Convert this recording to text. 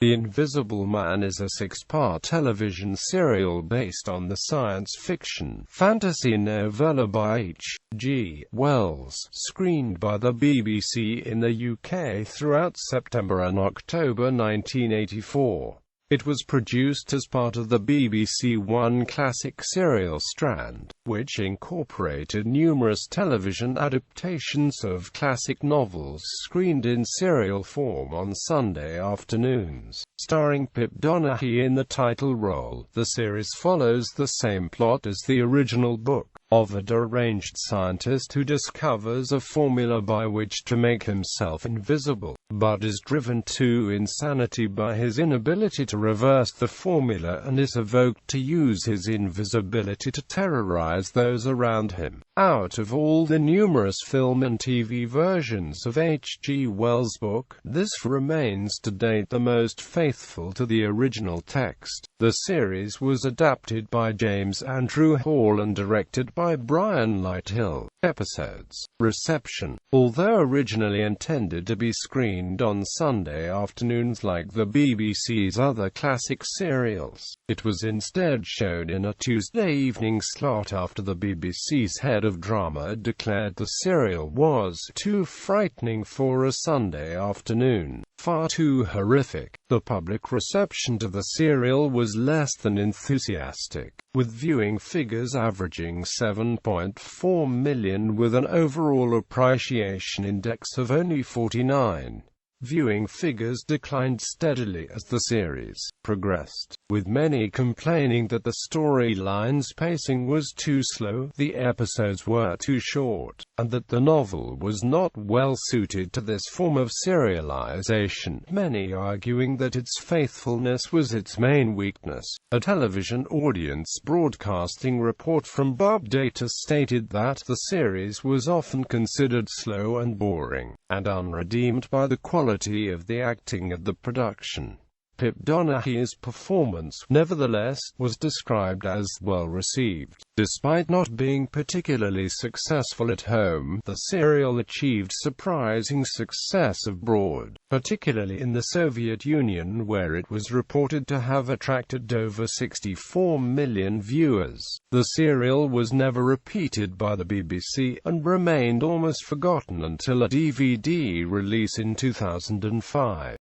The Invisible Man is a six-part television serial based on the science fiction fantasy novella by H.G. Wells, screened by the BBC in the UK throughout September and October 1984. It was produced as part of the BBC One classic serial Strand, which incorporated numerous television adaptations of classic novels screened in serial form on Sunday afternoons. Starring Pip Donaghy in the title role, the series follows the same plot as the original book, of a deranged scientist who discovers a formula by which to make himself invisible, but is driven to insanity by his inability to reverse the formula and is evoked to use his invisibility to terrorize those around him. Out of all the numerous film and TV versions of H.G. Wells' book, this remains to date the most faithful to the original text. The series was adapted by James Andrew Hall and directed by Brian Lighthill. Episodes. Reception. Although originally intended to be screened on Sunday afternoons like the BBC's other classic serials, it was instead shown in a Tuesday evening slot after the BBC's head of drama declared the serial was too frightening for a Sunday afternoon, far too horrific. The public reception to the serial was less than enthusiastic, with viewing figures averaging 7.4 million with an overall appreciation index of only 49. Viewing figures declined steadily as the series progressed, with many complaining that the storyline's pacing was too slow, the episodes were too short, and that the novel was not well suited to this form of serialization, many arguing that its faithfulness was its main weakness. A television audience broadcasting report from Bob Data stated that the series was often considered slow and boring, and unredeemed by the quality of the acting of the production. Pip Donaghy's performance, nevertheless, was described as well-received. Despite not being particularly successful at home, the serial achieved surprising success abroad, particularly in the Soviet Union, where it was reported to have attracted over 64 million viewers. The serial was never repeated by the BBC, and remained almost forgotten until a DVD release in 2005.